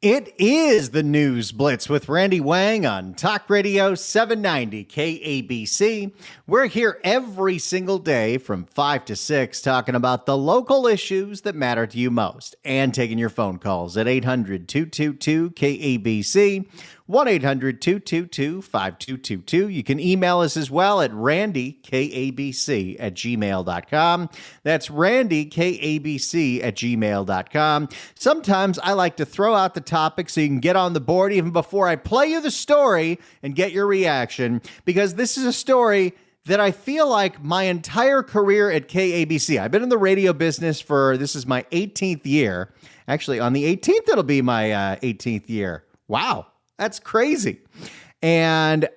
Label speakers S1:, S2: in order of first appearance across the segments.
S1: It is the News Blitz with Randy Wang on Talk Radio 790 KABC. We're here every single day from 5 to 6 talking about the local issues that matter to you most and taking your phone calls at 800-222-KABC, 1-800-222-5222. You can email us as well at randykabc@gmail.com. That's randykabc@gmail.com. Sometimes I like to throw out the topic so you can get on the board even before I play you the story and get your reaction, because this is a story that I feel like my entire career at KABC. I've been in the radio business this is my 18th year. Actually, on the 18th, it'll be my 18th year. Wow, that's crazy. And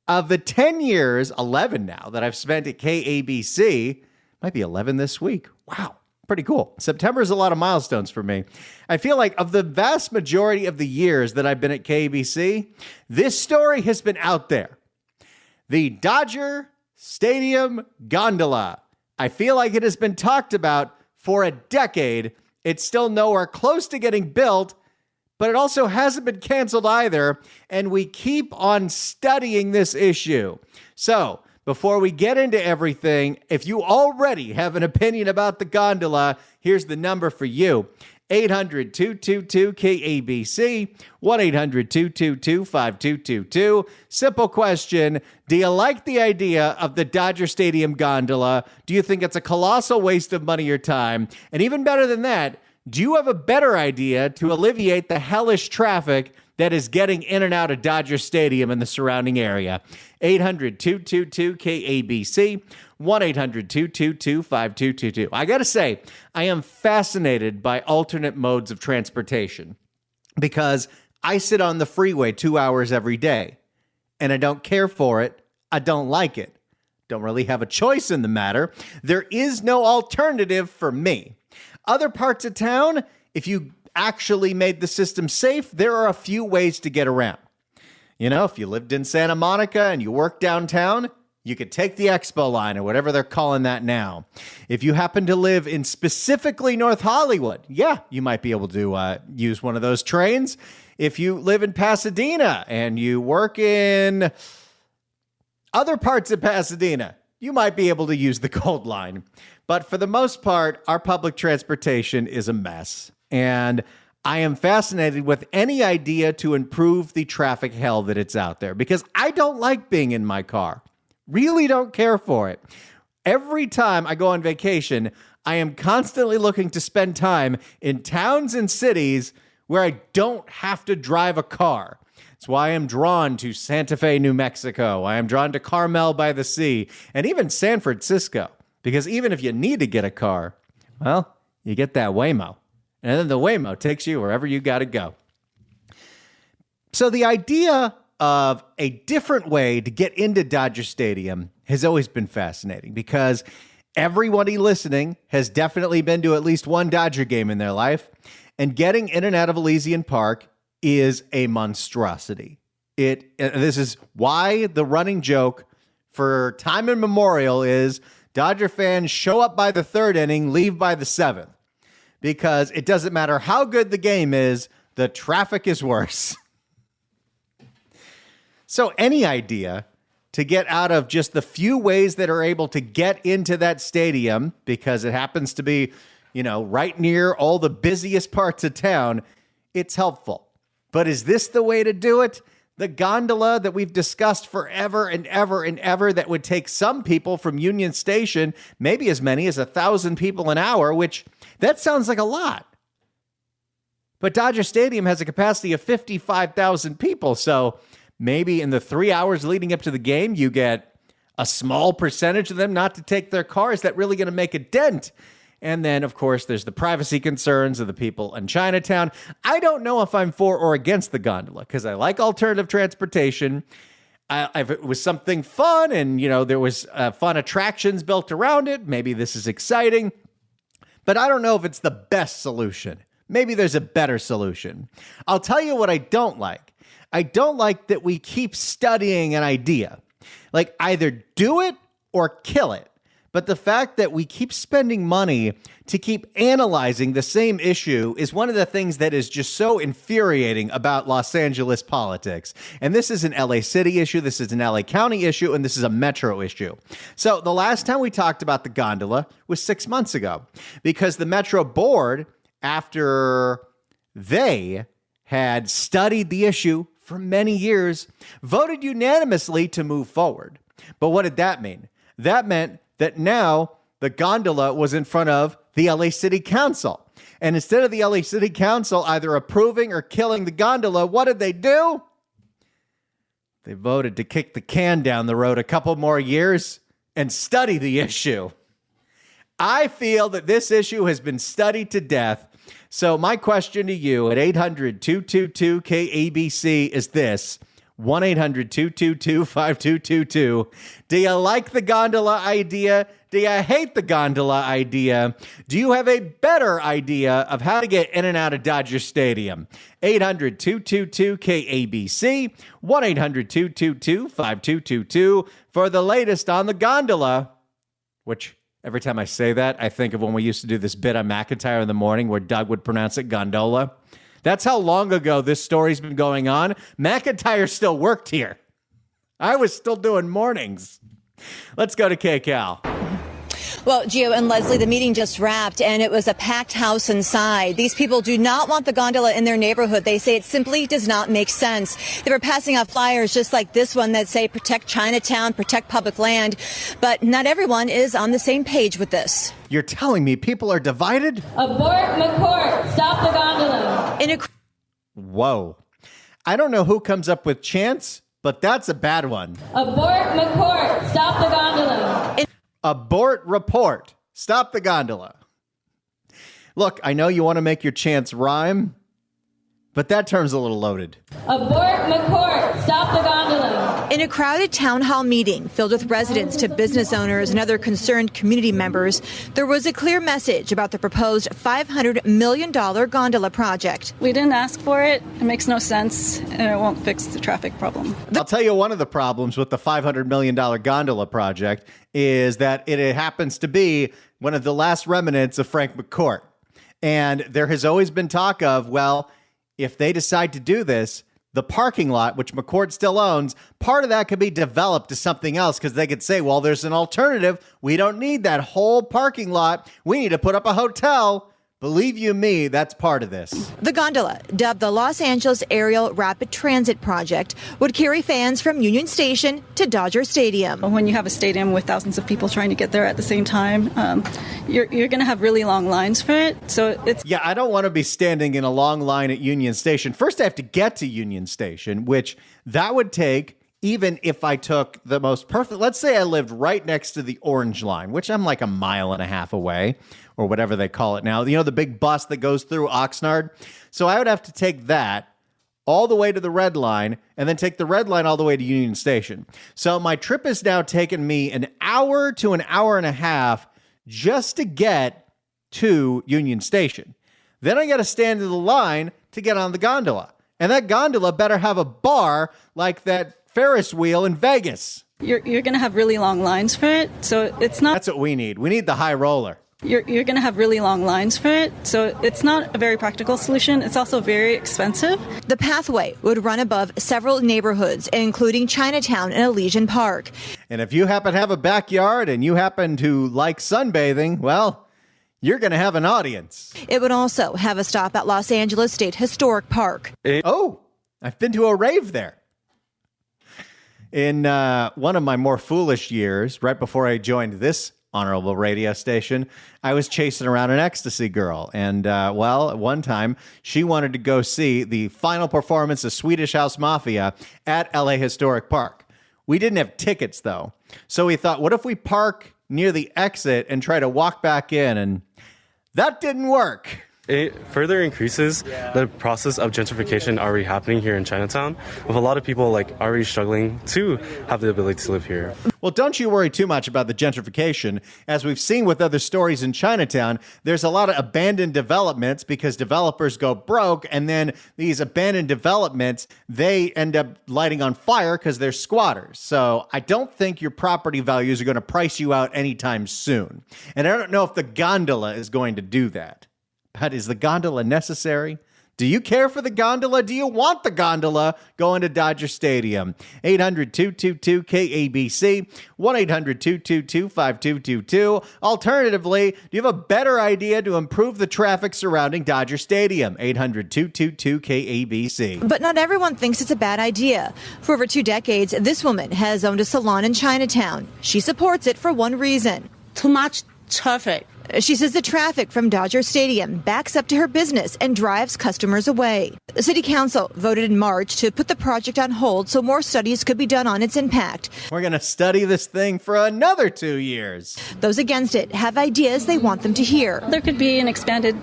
S1: of the 10 years, 11 now, that I've spent at KABC, might be 11 this week. Wow. Pretty cool. September is a lot of milestones for me. I feel like of the vast majority of the years that I've been at KBC, this story has been out there. The Dodger Stadium Gondola. I feel like it has been talked about for a decade. It's still nowhere close to getting built, but it also hasn't been canceled either. And we keep on studying this issue. So, before we get into everything, if you already have an opinion about the gondola, here's the number for you. 800-222-KABC, 1-800-222-5222. Simple question. Do you like the idea of the Dodger Stadium Gondola? Do you think it's a colossal waste of money or time? And even better than that, do you have a better idea to alleviate the hellish traffic that is getting in and out of Dodger Stadium and the surrounding area? 800-222-KABC, 1-800-222-5222. I got to say, I am fascinated by alternate modes of transportation because I sit on the freeway 2 hours every day, and I don't care for it. I don't like it. Don't really have a choice in the matter. There is no alternative for me. Other parts of town, if you actually made the system safe, there are a few ways to get around. You know, if you lived in Santa Monica and you work downtown, you could take the Expo line or whatever they're calling that now. If you happen to live in specifically North Hollywood, yeah, you might be able to use one of those trains. If you live in Pasadena and you work in other parts of Pasadena, you might be able to use the Gold Line. But for the most part, our public transportation is a mess. And I am fascinated with any idea to improve the traffic hell that it's out there, because I don't like being in my car. Really don't care for it. Every time I go on vacation, I am constantly looking to spend time in towns and cities where I don't have to drive a car. It's why I'm drawn to Santa Fe, New Mexico. I am drawn to Carmel by the Sea, and even San Francisco. Because even if you need to get a car, well, you get that Waymo. And then the Waymo takes you wherever you got to go. So the idea of a different way to get into Dodger Stadium has always been fascinating, because everybody listening has definitely been to at least one Dodger game in their life. And getting in and out of Elysian Park is a monstrosity. This is why the running joke for time immemorial is Dodger fans show up by the third inning, leave by the seventh. Because it doesn't matter how good the game is, the traffic is worse. So any idea to get out of just the few ways that are able to get into that stadium, because it happens to be, right near all the busiest parts of town, it's helpful. But is this the way to do it? The gondola that we've discussed forever and ever and ever that would take some people from Union Station, maybe as many as 1,000 people an hour, which that sounds like a lot. But Dodger Stadium has a capacity of 55,000 people. So maybe in the 3 hours leading up to the game, you get a small percentage of them not to take their car. Is that really going to make a dent? And then, of course, there's the privacy concerns of the people in Chinatown. I don't know if I'm for or against the gondola, because I like alternative transportation. If it was something fun and, there was fun attractions built around it, maybe this is exciting. But I don't know if it's the best solution. Maybe there's a better solution. I'll tell you what I don't like. I don't like that we keep studying an idea. Like, either do it or kill it. But the fact that we keep spending money to keep analyzing the same issue is one of the things that is just so infuriating about Los Angeles politics. And this is an LA City issue, this is an LA County issue, and this is a Metro issue. So the last time we talked about the gondola was 6 months ago, because the Metro board, after they had studied the issue for many years, voted unanimously to move forward. But what did that mean? That meant that now the gondola was in front of the LA City Council. And instead of the LA City Council either approving or killing the gondola, what did they do? They voted to kick the can down the road a couple more years and study the issue. I feel that this issue has been studied to death. So my question to you at 800-222-KABC is this: 1-800-222-5222. Do you like the gondola idea? Do you hate the gondola idea? Do you have a better idea of how to get in and out of Dodger Stadium? 800-222-KABC, 1-800-222-5222 for the latest on the gondola, which every time I say that, I think of when we used to do this bit on McIntyre in the morning where Doug would pronounce it gondola. That's how long ago this story's been going on. McIntyre still worked here. I was still doing mornings. Let's go to KCAL.
S2: Well, Gio and Leslie, the meeting just wrapped, and it was a packed house inside. These people do not want the gondola in their neighborhood. They say it simply does not make sense. They were passing out flyers just like this one that say protect Chinatown, protect public land. But not everyone is on the same page with this.
S1: You're telling me people are divided?
S3: Abort McCourt. Stop the gondola.
S1: Whoa. I don't know who comes up with chants, but that's a bad one.
S3: Abort McCourt. Stop the gondola.
S1: Abort report. Stop the gondola. Look, I know you want to make your chants rhyme, but that term's a little loaded.
S3: Abort McCourt. Stop the gondola.
S2: In a crowded town hall meeting filled with residents to business owners and other concerned community members, there was a clear message about the proposed $500 million gondola project.
S4: We didn't ask for it. It makes no sense, and it won't fix the traffic problem.
S1: I'll tell you one of the problems with the $500 million gondola project is that it happens to be one of the last remnants of Frank McCourt. And there has always been talk of, well, if they decide to do this, the parking lot, which McCourt still owns, part of that could be developed to something else because they could say, well, there's an alternative. We don't need that whole parking lot. We need to put up a hotel. Believe you me, that's part of this.
S2: The gondola, dubbed the Los Angeles Aerial Rapid Transit Project, would carry fans from Union Station to Dodger Stadium.
S4: When you have a stadium with thousands of people trying to get there at the same time, you're going to have really long lines for it. So it's...
S1: Yeah, I don't want to be standing in a long line at Union Station. First, I have to get to Union Station, which that would take, even if I took the most perfect... Let's say I lived right next to the Orange Line, which I'm like a mile and a half away, or whatever they call it now. You know, the big bus that goes through Oxnard? So I would have to take that all the way to the Red Line and then take the Red Line all the way to Union Station. So my trip has now taken me an hour to an hour and a half just to get to Union Station. Then I got to stand in the line to get on the gondola. And that gondola better have a bar like that Ferris wheel in Vegas.
S4: You're going to have really long lines for it. So it's not...
S1: That's what we need. We need the high roller.
S4: You're going to have really long lines for it. So it's not a very practical solution. It's also very expensive.
S2: The pathway would run above several neighborhoods, including Chinatown and Elysian Park.
S1: And if you happen to have a backyard and you happen to like sunbathing, well, you're going to have an audience.
S2: It would also have a stop at Los Angeles State Historic Park.
S1: Oh, I've been to a rave there. In one of my more foolish years, right before I joined this honorable radio station, I was chasing around an ecstasy girl. And, well, at one time, she wanted to go see the final performance of Swedish House Mafia at LA Historic Park. We didn't have tickets, though. So we thought, what if we park near the exit and try to walk back in? And that didn't work.
S5: It further increases the process of gentrification already happening here in Chinatown, with a lot of people already struggling to have the ability to live here.
S1: Well, don't you worry too much about the gentrification. As we've seen with other stories in Chinatown, there's a lot of abandoned developments because developers go broke, and then these abandoned developments, they end up lighting on fire because they're squatters. So I don't think your property values are going to price you out anytime soon. And I don't know if the gondola is going to do that. But is the gondola necessary? Do you care for the gondola? Do you want the gondola going to Dodger Stadium? 800-222-KABC, 1-800-222-5222. Alternatively, do you have a better idea to improve the traffic surrounding Dodger Stadium? 800-222-KABC.
S2: But not everyone thinks it's a bad idea. For over 2 decades, this woman has owned a salon in Chinatown. She supports it for one reason.
S6: Too much traffic.
S2: She says the traffic from Dodger Stadium backs up to her business and drives customers away. The city council voted in March to put the project on hold so more studies could be done on its impact.
S1: We're going to study this thing for another 2 years.
S2: Those against it have ideas they want them to hear.
S4: There could be an expanded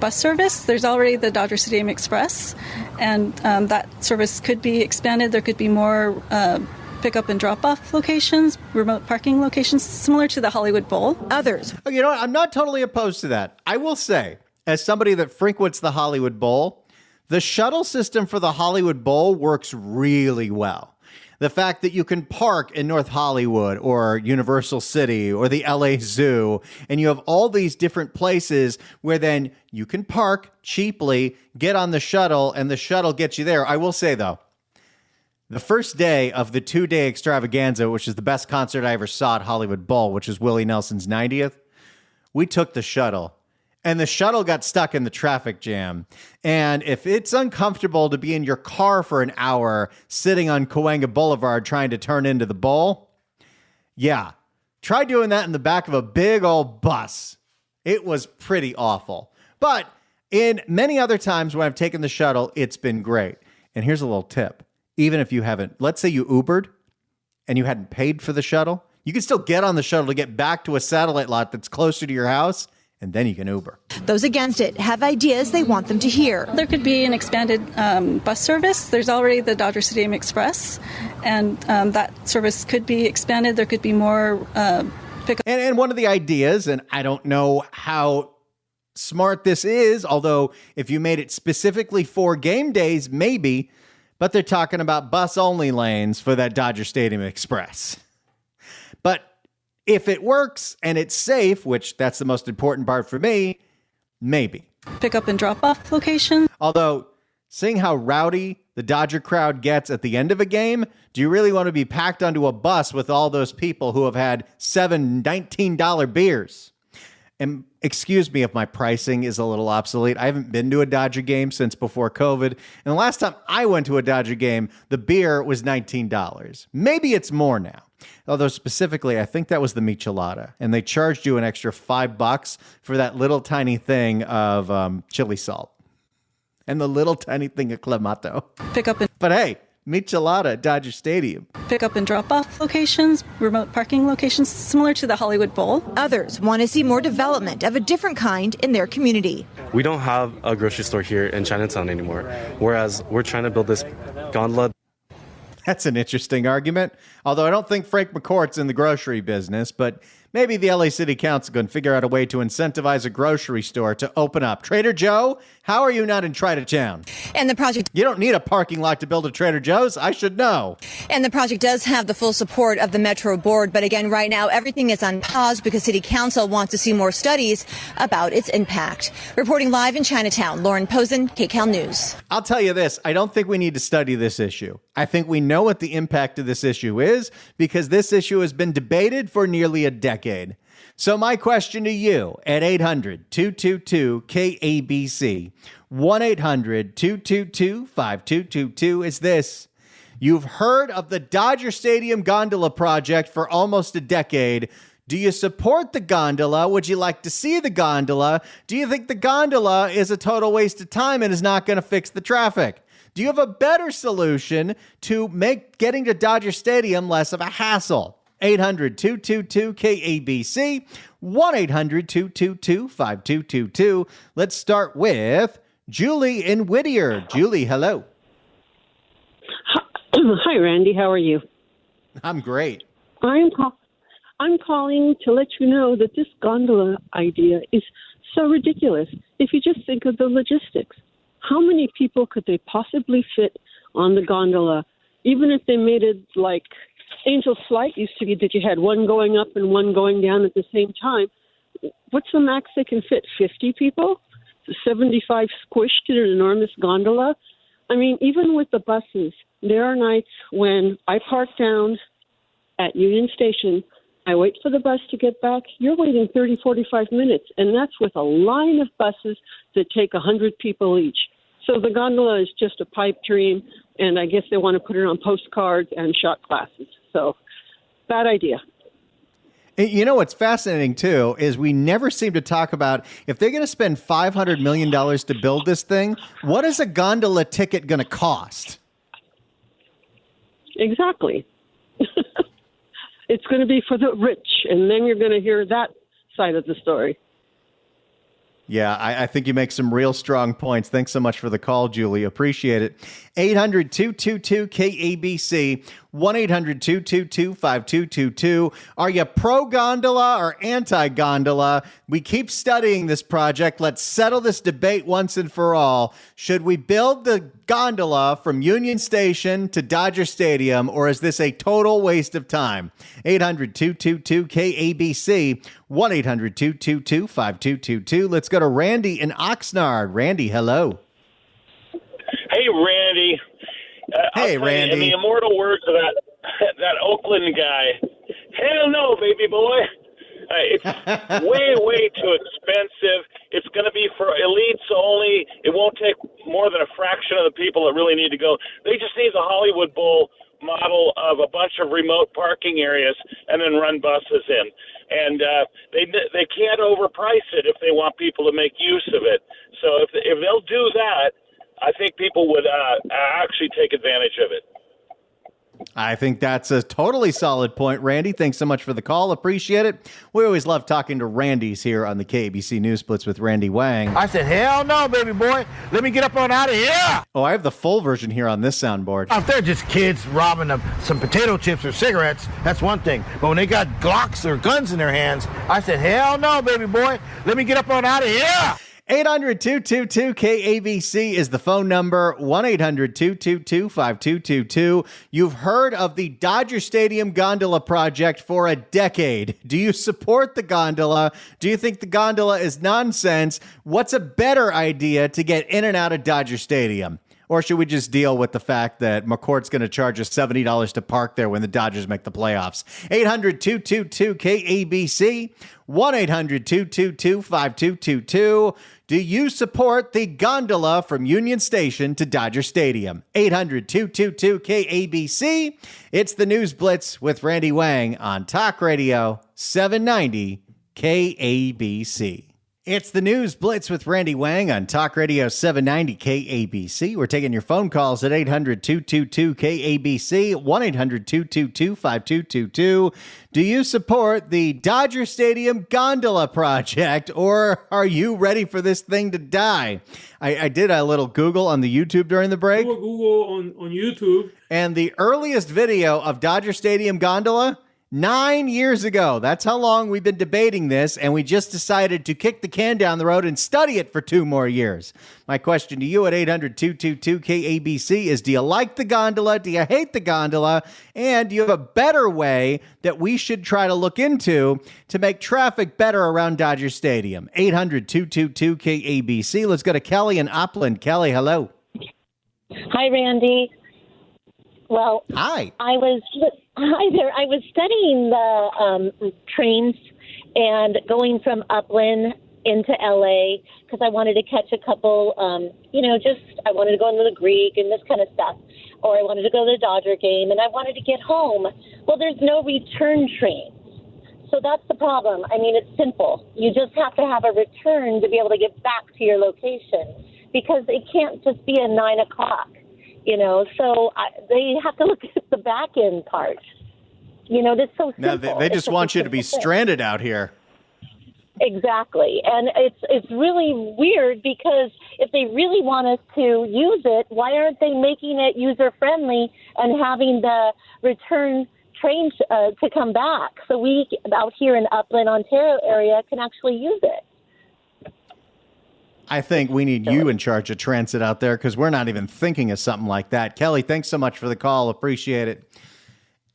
S4: bus service. There's already the Dodger Stadium Express, and that service could be expanded. There could be more pick-up and drop-off locations, remote parking locations, similar to the Hollywood Bowl.
S2: Others.
S1: You know what? I'm not totally opposed to that. I will say, as somebody that frequents the Hollywood Bowl, the shuttle system for the Hollywood Bowl works really well. The fact that you can park in North Hollywood or Universal City or the LA Zoo, and you have all these different places where then you can park cheaply, get on the shuttle, and the shuttle gets you there. I will say, though, the first day of the 2-day extravaganza, which is the best concert I ever saw at Hollywood Bowl, which is Willie Nelson's 90th, we took the shuttle. And the shuttle got stuck in the traffic jam. And if it's uncomfortable to be in your car for an hour sitting on Cahuenga Boulevard trying to turn into the bowl, yeah, try doing that in the back of a big old bus. It was pretty awful. But in many other times when I've taken the shuttle, it's been great. And here's a little tip. Even if you haven't, let's say you Ubered and you hadn't paid for the shuttle, you can still get on the shuttle to get back to a satellite lot that's closer to your house, and then you can Uber.
S2: Those against it have ideas they want them to hear.
S4: There could be an expanded bus service. There's already the Dodger Stadium Express, and that service could be expanded. There could be more pickup.
S1: And one of the ideas, and I don't know how smart this is, although if you made it specifically for game days, maybe, but they're talking about bus-only lanes for that Dodger Stadium Express. But if it works and it's safe, which that's the most important part for me, maybe.
S4: Pick-up and drop-off location.
S1: Although, seeing how rowdy the Dodger crowd gets at the end of a game, do you really want to be packed onto a bus with all those people who have had $7 $19 beers? And excuse me if my pricing is a little obsolete. I haven't been to a Dodger game since before COVID. And the last time I went to a Dodger game, the beer was $19. Maybe it's more now. Although specifically, I think that was the michelada. And they charged you an extra $5 for that little tiny thing of chili salt. And the little tiny thing of clamato. But hey, michelada at Dodger Stadium.
S4: Pick-up and drop-off locations, remote parking locations, similar to the Hollywood Bowl.
S2: Others want to see more development of a different kind in their community.
S5: We don't have a grocery store here in Chinatown anymore, whereas we're trying to build this gondola.
S1: That's an interesting argument. Although I don't think Frank McCourt's in the grocery business, but maybe the LA City Council can figure out a way to incentivize a grocery store to open up. Trader Joe, how are you not in Chinatown?
S2: And the project...
S1: You don't need a parking lot to build a Trader Joe's. I should know.
S2: And the project does have the full support of the Metro Board. But again, right now, everything is on pause because City Council wants to see more studies about its impact. Reporting live in Chinatown, Lauren Posen, KCAL News.
S1: I'll tell you this. I don't think we need to study this issue. I think we know what the impact of this issue is because this issue has been debated for nearly a decade. So my question to you at 800-222-KABC, 1-800-222-5222 is this. You've heard of the Dodger Stadium Gondola project for almost a decade. Do you support the gondola? Would you like to see the gondola? Do you think the gondola is a total waste of time and is not going to fix the traffic? Do you have a better solution to make getting to Dodger Stadium less of a hassle? 800-222-KABC, 1-800-222-5222. Let's start with Julie in Whittier. Julie, hello.
S7: Hi, Randy. How are you?
S1: I'm great.
S7: I'm calling to let you know that this gondola idea is so ridiculous. If you just think of the logistics, how many people could they possibly fit on the gondola? Even if they made it like Angel's Flight used to be, that you had one going up and one going down at the same time. What's the max they can fit? 50 people? 75 squished in an enormous gondola? I mean, even with the buses, there are nights when I park down at Union Station, I wait for the bus to get back. You're waiting 30, 45 minutes, and that's with a line of buses that take 100 people each. So the gondola is just a pipe dream, and I guess they want to put it on postcards and shot glasses. So, bad idea.
S1: You know what's fascinating, too, is we never seem to talk about if they're going to spend $500 million to build this thing, what is a gondola ticket going to cost?
S7: Exactly. It's going to be for the rich, and then you're going to hear that side of the story.
S1: Yeah, I think you make some real strong points. Thanks so much for the call, Julie. Appreciate it. 800-222-KABC, 1-800-222-5222. Are you pro-gondola or anti-gondola? We keep studying this project. Let's settle this debate once and for all. Should we build the gondola from Union Station to Dodger Stadium, or is this a total waste of time? 800-222-KABC, 1-800-222-5222. Let's go to Randy in Oxnard. Randy, hello.
S8: Hey, Randy.
S1: Hey, Randy.
S8: In the immortal words of that Oakland guy, hell no, baby boy. It's way too expensive. It's going to be for elites only. It won't take more than a fraction of the people that really need to go. They just need the Hollywood Bowl model of a bunch of remote parking areas and then run buses in. And they can't overprice it if they want people to make use of it. So if they'll do that, I think people would actually take advantage of it.
S1: I think that's a totally solid point, Randy. Thanks so much for the call. Appreciate it. We always love talking to Randys here on the KABC News Blitz with Randy Wang.
S9: I said, hell no, baby boy. Let me get up on out of here.
S1: Oh, I have the full version here on this soundboard.
S9: If they're just kids robbing them some potato chips or cigarettes, that's one thing. But when they got Glocks or guns in their hands, I said, hell no, baby boy. Let me get up on out of here.
S1: 800-222-KABC is the phone number, 1-800-222-5222. You've heard of the Dodger Stadium Gondola project for a decade. Do you support the gondola? Do you think the gondola is nonsense? What's a better idea to get in and out of Dodger Stadium? Or should we just deal with the fact that McCourt's going to charge us $70 to park there when the Dodgers make the playoffs? 800-222-KABC, 1-800-222-5222. Do you support the gondola from Union Station to Dodger Stadium? 800-222-KABC. It's the News Blitz with Randy Wang on Talk Radio 790 KABC. It's the News Blitz with Randy Wang on Talk Radio 790 KABC. We're taking your phone calls at 800-222-KABC, 1-800-222-5222. Do you support the Dodger Stadium Gondola project, or are you ready for this thing to die? I did a little Google on the YouTube during the break.
S10: Google on YouTube.
S1: And the earliest video of Dodger Stadium Gondola, 9 years ago. That's how long we've been debating this, and we just decided to kick the can down the road and study it for 2 more years. My question to you at 800-222-KABC is, do you like the gondola? Do you hate the gondola? And do you have a better way that we should try to look into to make traffic better around Dodger Stadium? 800-222-KABC. Let's go to Kelly in Upland. Kelly, hello.
S11: Hi, Randy. Well,
S1: hi.
S11: Hi there. I was studying the trains and going from Upland into LA because I wanted to catch a couple, I wanted to go into the Greek and this kind of stuff. Or I wanted to go to the Dodger game and I wanted to get home. Well, there's no return trains. So that's the problem. I mean, it's simple. You just have to have a return to be able to get back to your location because it can't just be a 9 o'clock. So they have to look at the back end part. That's so simple.
S1: No, they just want you to be stranded out here.
S11: Exactly. And it's really weird because if they really want us to use it, why aren't they making it user-friendly and having the return trains to come back so we out here in Upland, Ontario area can actually use it?
S1: I think we need you in charge of transit out there because we're not even thinking of something like that. Kelly, thanks so much for the call. Appreciate it.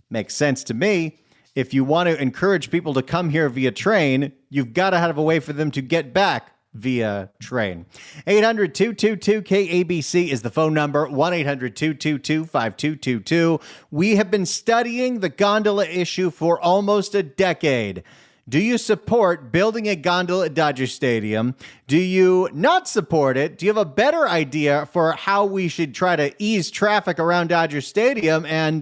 S1: Makes sense to me. If you want to encourage people to come here via train, you've got to have a way for them to get back via train. 800-222-KABC is the phone number, 1-800-222-5222. We have been studying the gondola issue for almost a decade. Do you support building a gondola at Dodger Stadium? Do you not support it? Do you have a better idea for how we should try to ease traffic around Dodger Stadium? And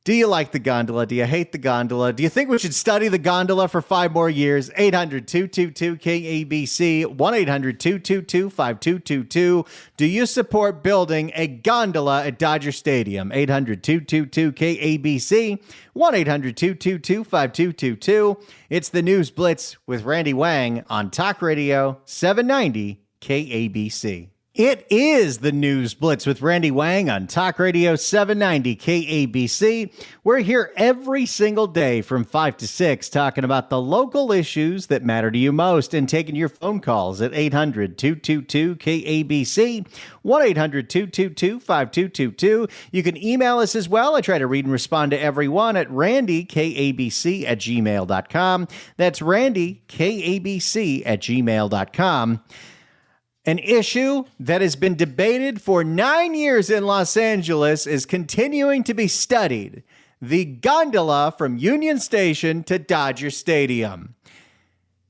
S1: do you like the gondola? Do you hate the gondola? Do you think we should study the gondola for 5 more years? 800-222-KABC, 1-800-222-5222. Do you support building a gondola at Dodger Stadium? 800-222-KABC, 1-800-222-5222. It's the News Blitz with Randy Wang on Talk Radio 790 KABC. It is the News Blitz with Randy Wang on Talk Radio 790 KABC. We're here every single day from 5 to 6 talking about the local issues that matter to you most and taking your phone calls at 800-222-KABC, 1-800-222-5222. You can email us as well. I try to read and respond to everyone at randykabc@gmail.com. That's randykabc@gmail.com. An issue that has been debated for 9 years in Los Angeles is continuing to be studied. The gondola from Union Station to Dodger Stadium.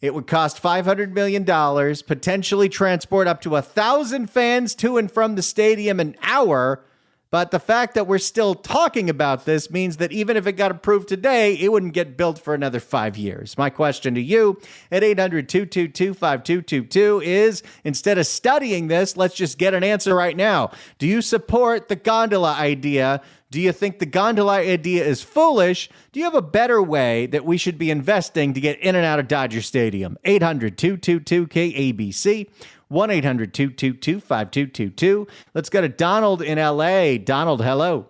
S1: It would cost $500 million, potentially transport up to 1,000 fans to and from the stadium an hour. But the fact that we're still talking about this means that even if it got approved today, it wouldn't get built for another 5 years. My question to you at 800-222-5222 is, instead of studying this, let's just get an answer right now. Do you support the gondola idea? Do you think the gondola idea is foolish? Do you have a better way that we should be investing to get in and out of Dodger Stadium? 800-222-KABC. 1-800-222-5222. Let's go to Donald in L.A. Donald, hello.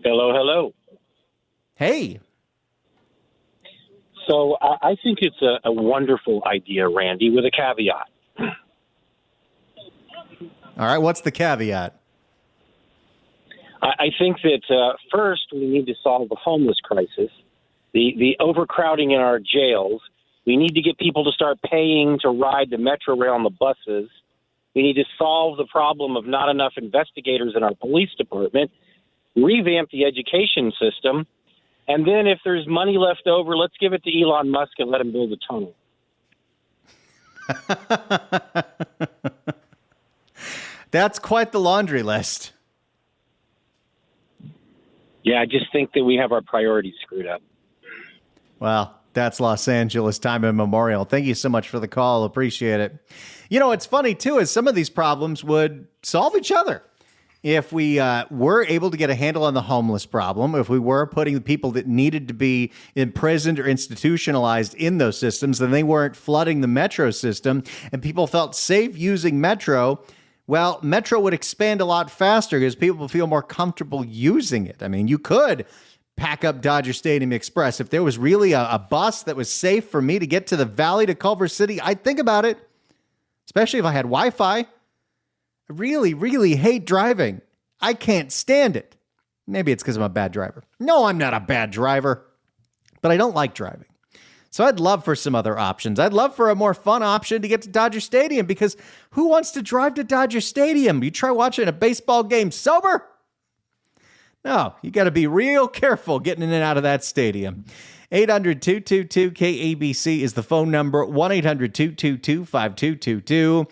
S12: Hello.
S1: Hey.
S12: So I think it's a wonderful idea, Randy, with a caveat.
S1: All right, what's the caveat?
S12: I think that first we need to solve the homeless crisis, the overcrowding in our jails. We need to get people to start paying to ride the Metro rail on the buses. We need to solve the problem of not enough investigators in our police department, revamp the education system, and then if there's money left over, let's give it to Elon Musk and let him build a tunnel.
S1: That's quite the laundry list.
S12: Yeah, I just think that we have our priorities screwed up.
S1: Well, that's Los Angeles time immemorial. Thank you so much for the call. Appreciate it. You know, what's funny, too, is some of these problems would solve each other. If we were able to get a handle on the homeless problem, if we were putting the people that needed to be imprisoned or institutionalized in those systems, then they weren't flooding the Metro system, and people felt safe using Metro, well, Metro would expand a lot faster because people would feel more comfortable using it. I mean, you could pack up Dodger Stadium Express. If there was really a bus that was safe for me to get to the Valley to Culver City, I'd think about it, especially if I had Wi-Fi. I really, really hate driving. I can't stand it. Maybe it's because I'm a bad driver. No, I'm not a bad driver, but I don't like driving. So I'd love for some other options. I'd love for a more fun option to get to Dodger Stadium, because who wants to drive to Dodger Stadium? You try watching a baseball game sober? No, you got to be real careful getting in and out of that stadium. 800-222-KABC is the phone number, 1-800-222-5222.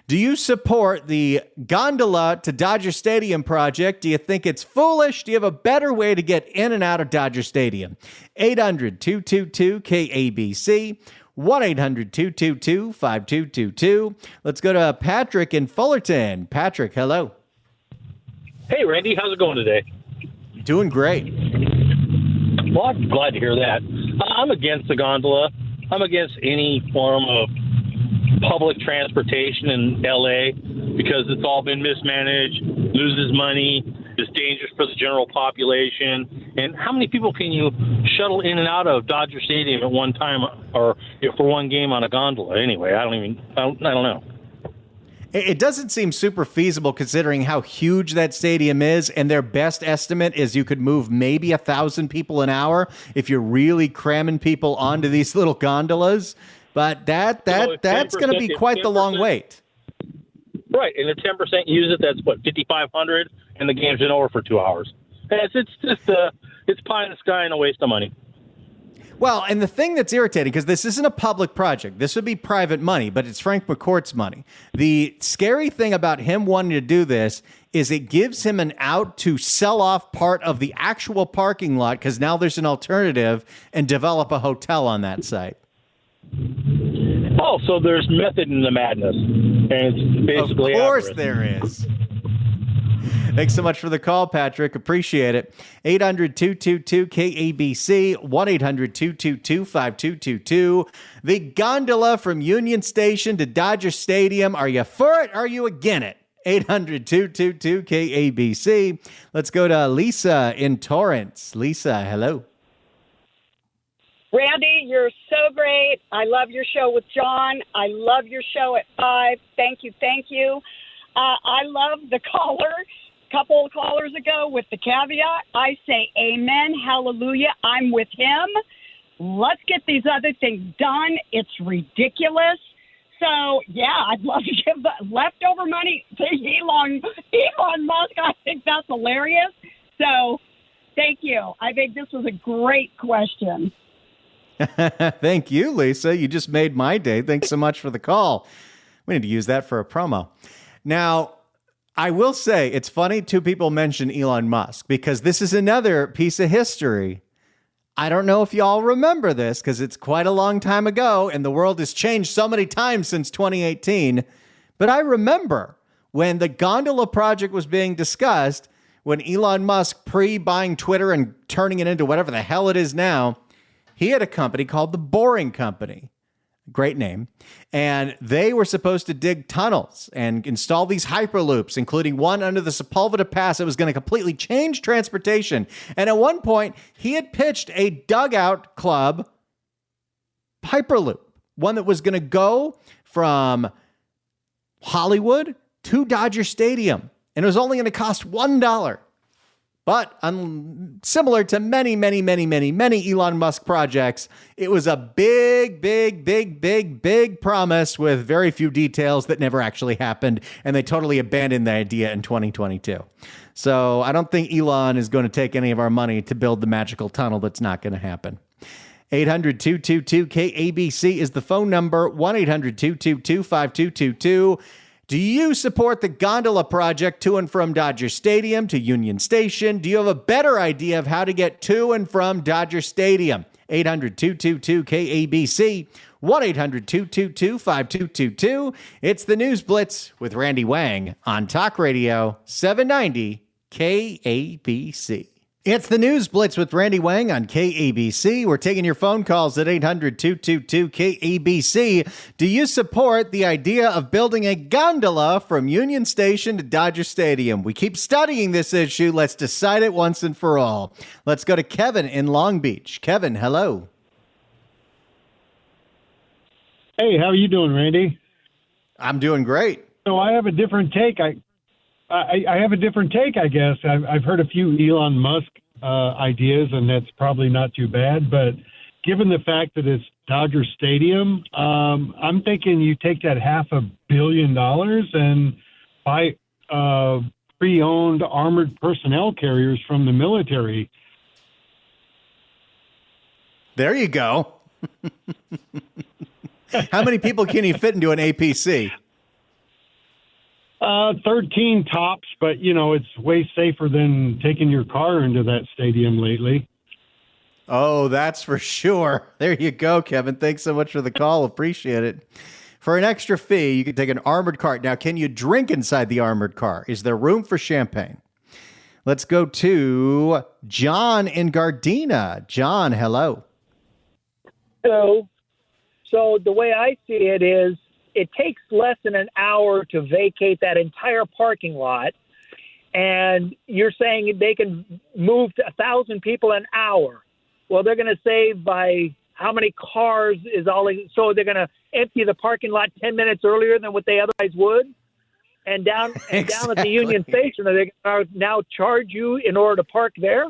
S1: Do you support the gondola to Dodger Stadium project? Do you think it's foolish? Do you have a better way to get in and out of Dodger Stadium? 800-222-KABC, 1-800-222-5222. Let's go to Patrick in Fullerton. Patrick, hello.
S13: Hey, Randy, how's it going today?
S1: Doing great.
S13: Well, I'm glad to hear that. I'm against the gondola. I'm against any form of public transportation in L.A. because it's all been mismanaged, loses money, is dangerous for the general population. And how many people can you shuttle in and out of Dodger Stadium at one time or for one game on a gondola? Anyway, I don't know.
S1: It doesn't seem super feasible considering how huge that stadium is, and their best estimate is you could move maybe 1,000 people an hour if you're really cramming people onto these little gondolas. But that's going to be quite the long wait.
S13: Right, and if 10% use it, that's what, 5,500, and the game's been over for 2 hours. It's just it's pie in the sky and a waste of money.
S1: Well, and the thing that's irritating, because this isn't a public project, this would be private money, but it's Frank McCourt's money. The scary thing about him wanting to do this is it gives him an out to sell off part of the actual parking lot, because now there's an alternative, and develop a hotel on that site.
S13: Oh, so there's method in the madness, and it's basically
S1: of course
S13: avarice.
S1: There is. Thanks so much for the call, Patrick. Appreciate it. 800-222-KABC, 1-800-222-5222. The gondola from Union Station to Dodger Stadium. Are you for it? Are you against it? 800-222-KABC. Let's go to Lisa in Torrance. Lisa, hello.
S14: Randy, you're so great. I love your show with John. I love your show at 5. Thank you. I love the couple of callers ago with the caveat. I say amen, hallelujah. I'm with him. Let's get these other things done. It's ridiculous. So, yeah, I'd love to give the leftover money to Elon Musk. I think that's hilarious. So, thank you. I think this was a great question.
S1: Thank you, Lisa. You just made my day. Thanks so much for the call. We need to use that for a promo. Now, I will say it's funny two people mention Elon Musk because this is another piece of history. I don't know if y'all remember this because it's quite a long time ago and the world has changed so many times since 2018. But I remember when the gondola project was being discussed, when Elon Musk pre-buying Twitter and turning it into whatever the hell it is now, he had a company called the Boring Company. Great name. And they were supposed to dig tunnels and install these hyperloops, including one under the Sepulveda Pass that was going to completely change transportation. And at one point, he had pitched a dugout club hyperloop, one that was going to go from Hollywood to Dodger Stadium. And it was only going to cost $1. But similar to many Elon Musk projects, it was a big promise with very few details that never actually happened. And they totally abandoned the idea in 2022. So I don't think Elon is going to take any of our money to build the magical tunnel. That's not going to happen. 800-222-KABC is the phone number, 1-800-222-5222. Do you support the gondola project to and from Dodger Stadium to Union Station? Do you have a better idea of how to get to and from Dodger Stadium? 800-222-KABC, 1-800-222-5222. It's the News Blitz with Randy Wang on Talk Radio 790 KABC. It's the News Blitz with Randy Wang on KABC. We're taking your phone calls at 800-222-KABC. Do you support the idea of building a gondola from Union Station to Dodger Stadium? We keep studying this issue. Let's decide it once and for all. Let's go to Kevin in Long Beach. Kevin, hello.
S15: Hey, how are you doing, Randy?
S1: I'm doing great.
S15: So I have a different take. I have a different take, I guess. I've heard a few Elon Musk ideas, and that's probably not too bad. But given the fact that it's Dodger Stadium, I'm thinking you take that $500 million and buy pre-owned armored personnel carriers from the military.
S1: There you go. How many people can you fit into an APC?
S15: 13 tops, but, it's way safer than taking your car into that stadium lately.
S1: Oh, that's for sure. There you go, Kevin. Thanks so much for the call. Appreciate it. For an extra fee, you can take an armored car. Now, can you drink inside the armored car? Is there room for champagne? Let's go to John in Gardena. John, hello.
S16: Hello. So the way I see it is it takes less than an hour to vacate that entire parking lot. And you're saying they can move to 1,000 people an hour. Well, they're going to save by how many cars is all. So they're going to empty the parking lot 10 minutes earlier than what they otherwise would. And down at the Union Station, are they going to now charge you in order to park there?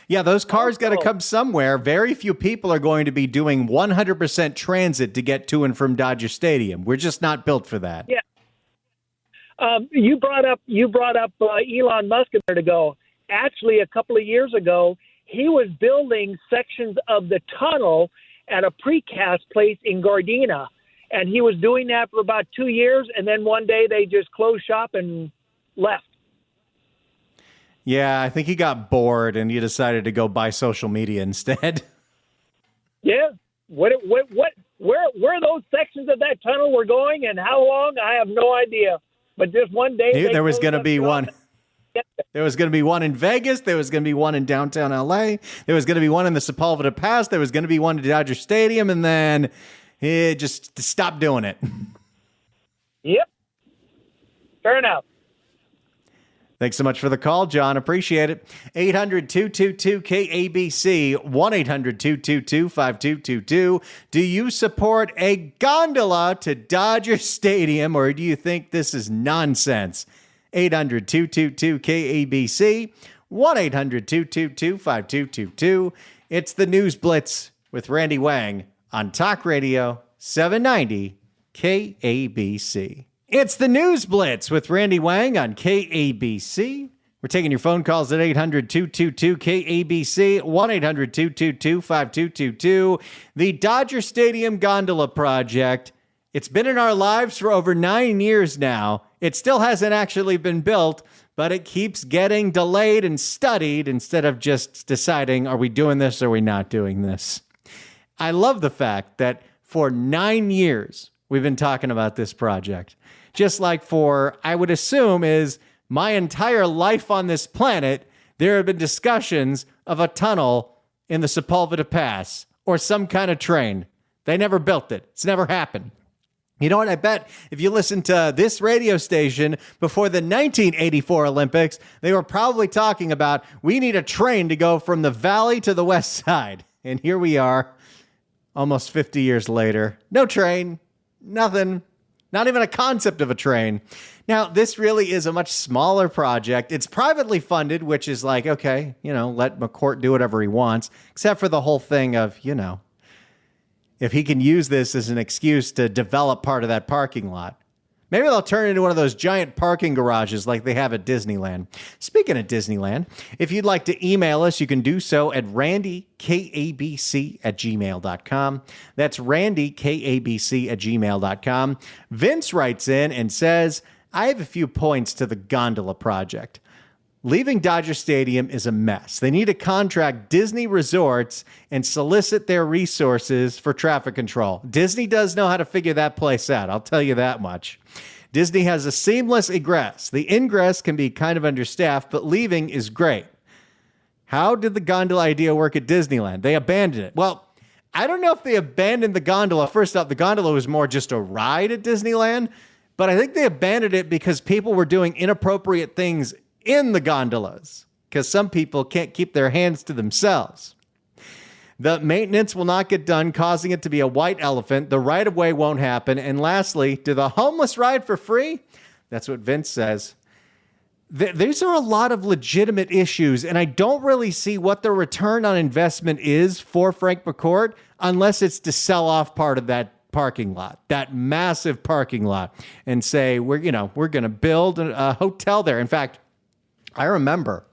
S1: Yeah, those cars got to come somewhere. Very few people are going to be doing 100% transit to get to and from Dodger Stadium. We're just not built for that.
S16: Yeah. You brought up Elon Musk a minute ago. Actually, a couple of years ago, he was building sections of the tunnel at a precast place in Gardena, and he was doing that for about 2 years, and then one day they just closed shop and left.
S1: Yeah, I think he got bored and he decided to go buy social media instead.
S16: Yeah. Where those sections of that tunnel were going and how long, I have no idea. But just one day
S1: there was going to be one. There was going to be one in Vegas. There was going to be one in downtown LA. There was going to be one in the Sepulveda Pass. There was going to be one at Dodger Stadium, and then he just stopped doing it.
S16: Yep. Fair enough.
S1: Thanks so much for the call, John. Appreciate it. 800-222-KABC, 1-800-222-5222. Do you support a gondola to Dodger Stadium, or do you think this is nonsense? 800-222-KABC, 1-800-222-5222. It's the News Blitz with Randy Wang on Talk Radio 790 KABC. It's the News Blitz with Randy Wang on KABC. We're taking your phone calls at 800-222-KABC, 1-800-222-5222. The Dodger Stadium Gondola project, it's been in our lives for over 9 years now. It still hasn't actually been built, but it keeps getting delayed and studied instead of just deciding, are we doing this or are we not doing this? I love the fact that for 9 years, we've been talking about this project. Just like for, I would assume, is my entire life on this planet, there have been discussions of a tunnel in the Sepulveda Pass or some kind of train. They never built it. It's never happened. You know what? I bet if you listen to this radio station before the 1984 Olympics, they were probably talking about, we need a train to go from the valley to the west side. And here we are, almost 50 years later. No train, nothing. Not even a concept of a train. Now, this really is a much smaller project. It's privately funded, which is like, okay, let McCourt do whatever he wants, except for the whole thing of, if he can use this as an excuse to develop part of that parking lot. Maybe they'll turn it into one of those giant parking garages like they have at Disneyland. Speaking of Disneyland, if you'd like to email us, you can do so at randykabc@gmail.com. That's randykabc@gmail.com. Vince writes in and says, I have a few points to the gondola project. Leaving Dodger Stadium is a mess. They need to contract Disney resorts and solicit their resources for traffic control. Disney does know how to figure that place out. I'll tell you that much. Disney has a seamless egress. The ingress can be kind of understaffed, but leaving is great. How did the gondola idea work at Disneyland? They abandoned it. Well, I don't know if they abandoned the gondola. First off, the gondola was more just a ride at Disneyland, but I think they abandoned it because people were doing inappropriate things in the gondolas, because some people can't keep their hands to themselves. The maintenance will not get done, causing it to be a white elephant. The right-of-way won't happen. And lastly, do the homeless ride for free? That's what Vince says. These are a lot of legitimate issues, and I don't really see what the return on investment is for Frank McCourt unless it's to sell off part of that parking lot, that massive parking lot, and say, we're going to build a hotel there. In fact, I remember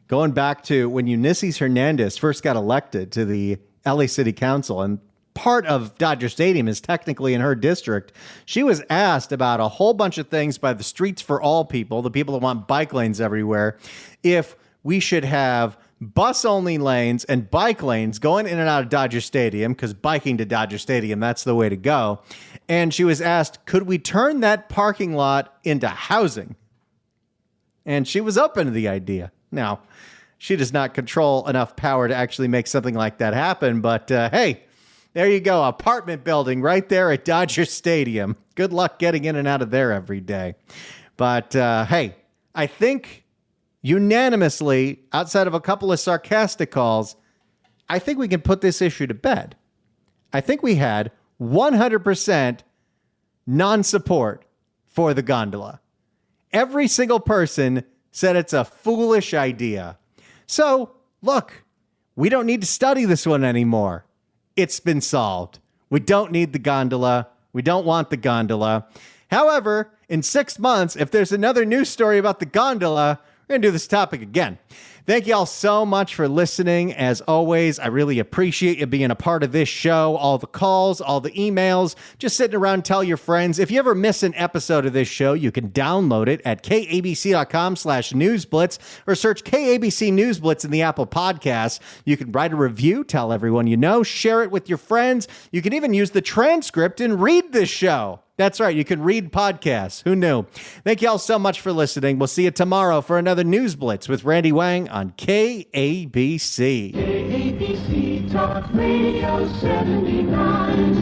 S1: going back to when Eunice Hernandez first got elected to the LA City Council, and part of Dodger Stadium is technically in her district. She was asked about a whole bunch of things by the Streets for All people, the people that want bike lanes everywhere, if we should have bus-only lanes and bike lanes going in and out of Dodger Stadium, because biking to Dodger Stadium, that's the way to go. And she was asked, could we turn that parking lot into housing? and she was open to the idea. Now, she does not control enough power to actually make something like that happen, but hey, there you go. Apartment building right there at Dodger Stadium. Good luck getting in and out of there every day. But hey, I think unanimously, outside of a couple of sarcastic calls, I think we can put this issue to bed. I think we had 100% non-support for the gondola. Every single person said it's a foolish idea. So, look, we don't need to study this one anymore. It's been solved. We don't need the gondola. We don't want the gondola. However, in 6 months, if there's another news story about the gondola, we're going to do this topic again. Thank you all so much for listening. As always, I really appreciate you being a part of this show. All the calls, all the emails, just sitting around, tell your friends. If you ever miss an episode of this show, you can download it at kabc.com/newsblitz or search KABC News Blitz in the Apple Podcasts. You can write a review, tell everyone you know, share it with your friends. You can even use the transcript and read this show. That's right. You can read podcasts. Who knew? Thank you all so much for listening. We'll see you tomorrow for another News Blitz with Randy Wang on KABC.
S17: KABC Talk Radio 79.